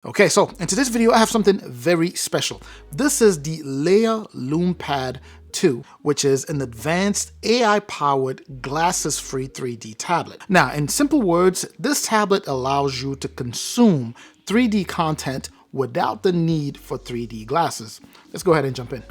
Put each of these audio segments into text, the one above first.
Okay, so in today's video, I have something very special. This is the Leia Lume Pad 2, which is an advanced AI-powered glasses-free 3D tablet. Now, in simple words, this tablet allows you to consume 3D content without the need for 3D glasses. Let's go ahead and jump in.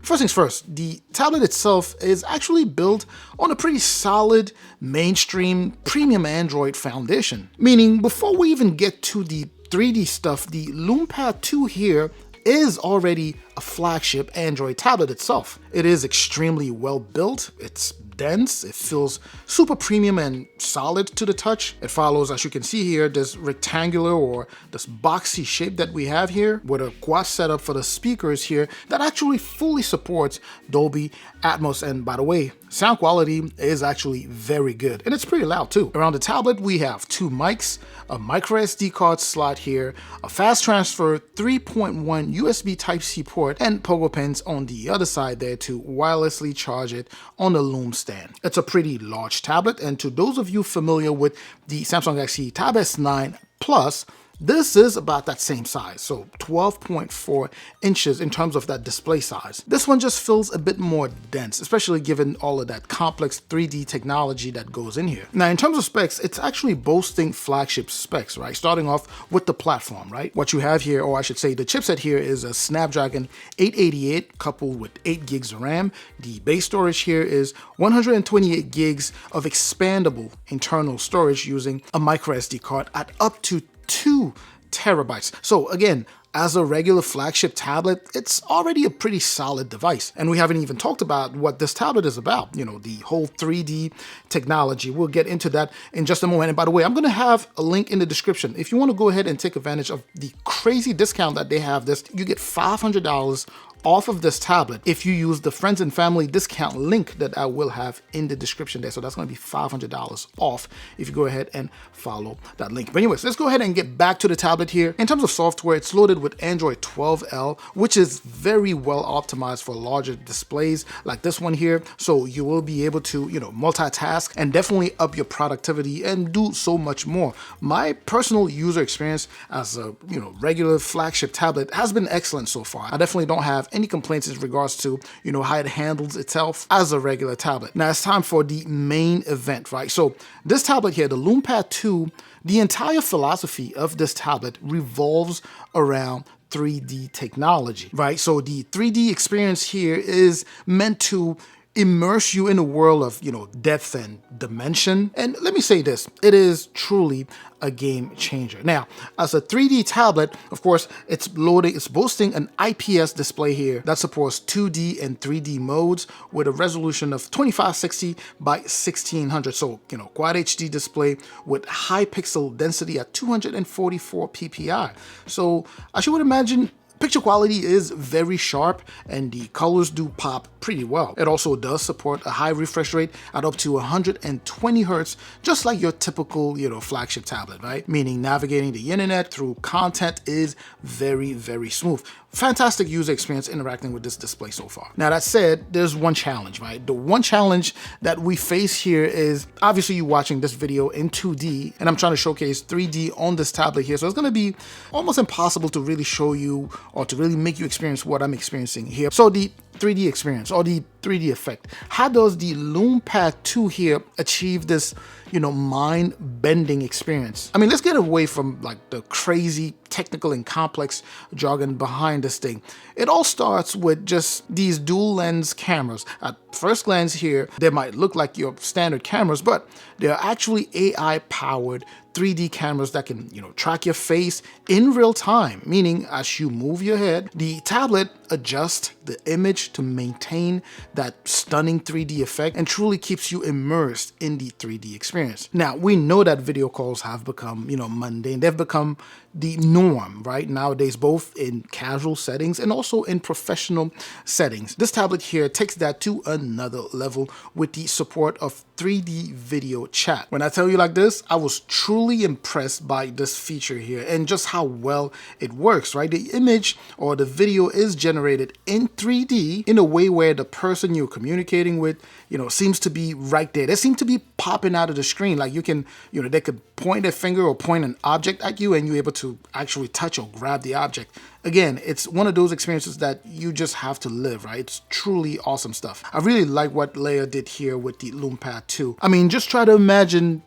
First things first, the tablet itself is actually built on a pretty solid, mainstream, premium Android foundation. Meaning, before we even get to the 3D stuff, the Lume Pad 2 here is already a flagship Android tablet itself. It is extremely well built, it's dense, it feels super premium and solid to the touch. It follows, as you can see here, this rectangular or this boxy shape that we have here with a quad setup for the speakers here that actually fully supports Dolby Atmos. And by the way, sound quality is actually very good and it's pretty loud too. Around the tablet, we have two mics, a micro SD card slot here, a fast transfer 3.1 USB Type-C port, and pogo pins on the other side there to wirelessly charge it on the Lume stand. It's a pretty large tablet, and to those of you familiar with the Samsung Galaxy Tab S9 Plus, this is about that same size, so 12.4 inches in terms of that display size. This one just feels a bit more dense, especially given all of that complex 3D technology that goes in here. Now, in terms of specs, it's actually boasting flagship specs, right? Starting off with the platform, right? What you have here, or I should say the chipset here, is a Snapdragon 888 coupled with 8 gigs of RAM. The base storage here is 128 gigs of expandable internal storage using a micro SD card at up to 2 terabytes. So again, as a regular flagship tablet, it's already a pretty solid device. And we haven't even talked about what this tablet is about, you know, the whole 3D technology. We'll get into that in just a moment. And by the way, I'm going to have a link in the description. If you want to go ahead and take advantage of the crazy discount that they have, you get $500 off of this tablet if you use the friends and family discount link that I will have in the description there. So that's going to be $500 off if you go ahead and follow that link. But anyways, let's go ahead and get back to the tablet here. In terms of software, it's loaded with Android 12L, which is very well optimized for larger displays like this one here. So you will be able to, multitask and definitely up your productivity and do so much more. My personal user experience as a, regular flagship tablet has been excellent so far. I definitely don't have any complaints in regards to, how it handles itself as a regular tablet. Now it's time for the main event, right? So this tablet here, the Lume Pad 2, the entire philosophy of this tablet revolves around 3D technology, right? So the 3D experience here is meant to immerse you in a world of, depth and dimension. And let me say this, it is truly a game changer. Now, as a 3D tablet, of course, it's boasting an IPS display here that supports 2D and 3D modes with a resolution of 2560 by 1600. So, quad HD display with high pixel density at 244 ppi. So, as you would imagine, picture quality is very sharp and the colors do pop pretty well. It also does support a high refresh rate at up to 120 Hertz, just like your typical, flagship tablet, right? Meaning navigating the internet through content is very, very smooth. Fantastic user experience interacting with this display so far. Now that said, there's one challenge, right? The one challenge that we face here is obviously you watching this video in 2D and I'm trying to showcase 3D on this tablet here. So it's gonna be almost impossible to really show you or to really make you experience what I'm experiencing here. So the 3D experience or the 3D effect. How does the Lume Pad 2 here achieve this, mind-bending experience? I mean, let's get away from like the crazy technical and complex jargon behind this thing. It all starts with just these dual lens cameras. At first glance here, they might look like your standard cameras, but they're actually AI-powered 3D cameras that can, track your face in real time, meaning as you move your head, the tablet adjusts the image to maintain that stunning 3D effect and truly keeps you immersed in the 3D experience. Now, we know that video calls have become, mundane. They've become the norm, right? Nowadays, both in casual settings and also in professional settings. This tablet here takes that to another level with the support of 3D video chat. When I tell you like this, I was truly impressed by this feature here and just how well it works, right? The image or the video is generated in 3D in a way where the person you're communicating with, seems to be right there. They seem to be popping out of the screen. Like you can, they could point a finger or point an object at you and you're able to actually touch or grab the object. Again, it's one of those experiences that you just have to live, right? It's truly awesome stuff. I really like what Leia did here with the Lume Pad 2. I mean, just try to imagine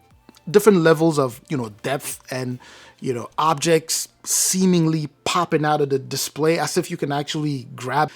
different levels of, depth and, objects seemingly popping out of the display as if you can actually grab.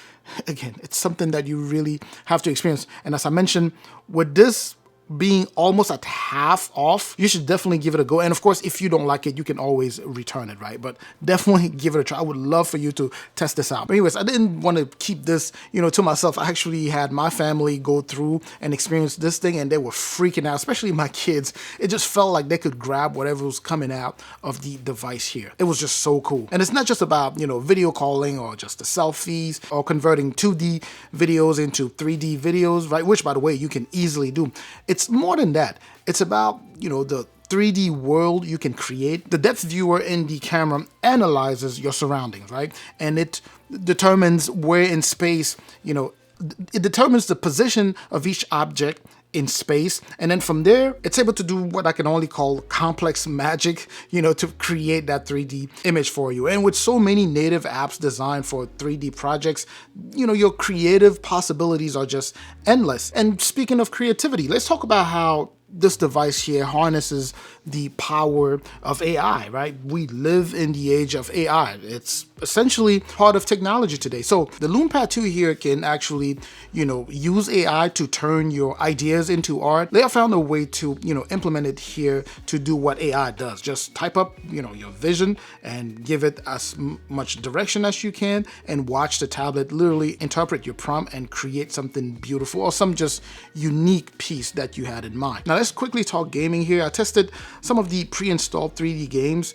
Again, it's something that you really have to experience. And as I mentioned, with this being almost at half off, you should definitely give it a go. And of course, if you don't like it, you can always return it, right? But definitely give it a try. I would love for you to test this out. But anyways, I didn't want to keep this, to myself. I actually had my family go through and experience this thing and they were freaking out, especially my kids. It just felt like they could grab whatever was coming out of the device here. It was just so cool. And it's not just about, video calling or just the selfies or converting 2D videos into 3D videos, right? Which, by the way, you can easily do. It's more than that. It's about, the 3D world you can create. The depth viewer in the camera analyzes your surroundings, right? And it determines where in space, it determines the position of each object in space. And then from there, it's able to do what I can only call complex magic, to create that 3D image for you. And with so many native apps designed for 3D projects, your creative possibilities are just endless. And speaking of creativity, let's talk about how this device here harnesses the power of AI, right? We live in the age of AI. It's essentially part of technology today. So the Lume Pad 2 here can actually, use AI to turn your ideas into art. They have found a way to, implement it here to do what AI does. Just type up, your vision and give it as much direction as you can and watch the tablet literally interpret your prompt and create something beautiful or some just unique piece that you had in mind. Now let's quickly talk gaming here. I tested some of the pre-installed 3D games.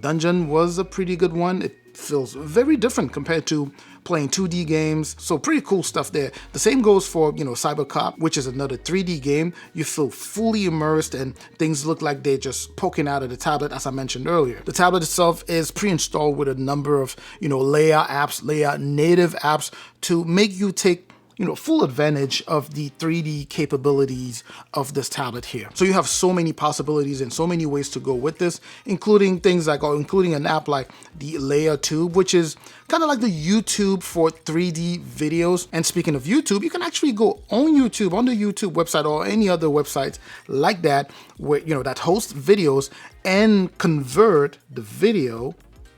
Dungeon was a pretty good one. It feels very different compared to playing 2D games. So pretty cool stuff there. The same goes for, Cybercop, which is another 3D game. You feel fully immersed and things look like they're just poking out of the tablet, as I mentioned earlier. The tablet itself is pre-installed with a number of, Leia apps, Leia native apps to make you take full advantage of the 3D capabilities of this tablet here. So you have so many possibilities and so many ways to go with this, including things like, including an app like the Leia Tube, which is kind of like the YouTube for 3D videos. And speaking of YouTube, you can actually go on YouTube, on the YouTube website or any other websites like that, where, that host videos and convert the video,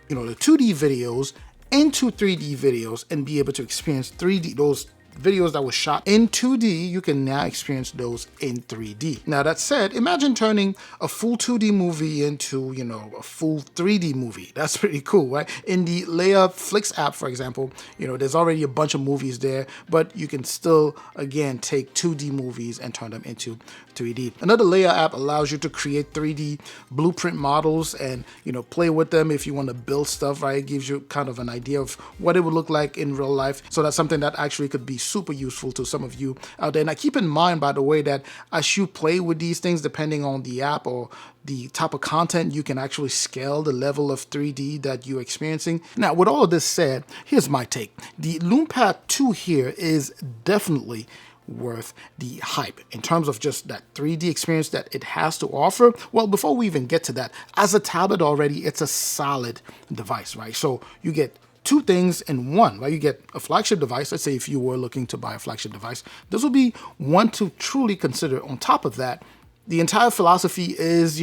the 2D videos into 3D videos and be able to experience 3D, those videos that were shot in 2D, you can now experience those in 3D. Now that said, imagine turning a full 2D movie into, a full 3D movie. That's pretty cool, right? In the Leia Flix app, for example, there's already a bunch of movies there, but you can still, again, take 2D movies and turn them into 3D. Another Leia app allows you to create 3D blueprint models and, play with them if you want to build stuff, right? It gives you kind of an idea of what it would look like in real life. So that's something that actually could be super useful to some of you out there. Now keep in mind, by the way, that as you play with these things, depending on the app or the type of content, you can actually scale the level of 3D that you're experiencing. Now, with all of this said, here's my take. The Lume Pad 2 here is definitely worth the hype in terms of just that 3D experience that it has to offer. Well, before we even get to that, as a tablet already, it's a solid device, right? So you get two things in one, right? You get a flagship device. Let's say if you were looking to buy a flagship device, this will be one to truly consider. On top of that, the entire philosophy is,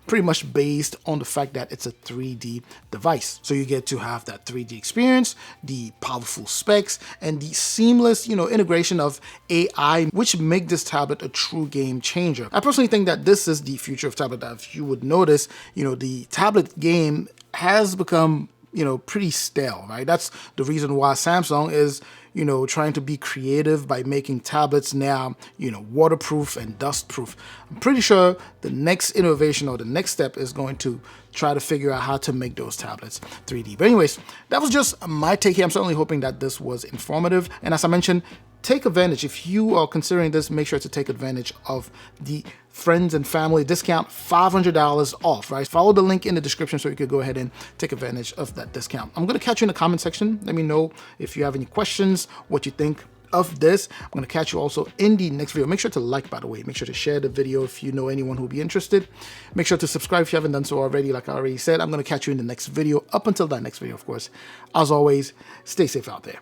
pretty much based on the fact that it's a 3D device. So you get to have that 3D experience, the powerful specs, and the seamless, integration of AI, which make this tablet a true game changer. I personally think that this is the future of tablet. If you would notice, the tablet game has become pretty stale, right? That's the reason why Samsung is, trying to be creative by making tablets now, waterproof and dustproof. I'm pretty sure the next innovation or the next step is going to try to figure out how to make those tablets 3D. But anyways, that was just my take here. I'm certainly hoping that this was informative. And as I mentioned, take advantage. If you are considering this, make sure to take advantage of the friends and family discount, $500 off, right? Follow the link in the description so you could go ahead and take advantage of that discount. I'm going to catch you in the comment section. Let me know if you have any questions, what you think of this. I'm going to catch you also in the next video. Make sure to like, by the way. Make sure to share the video if you know anyone who will be interested. Make sure to subscribe if you haven't done so already. Like I already said, I'm going to catch you in the next video. Up until that next video, of course, as always, stay safe out there.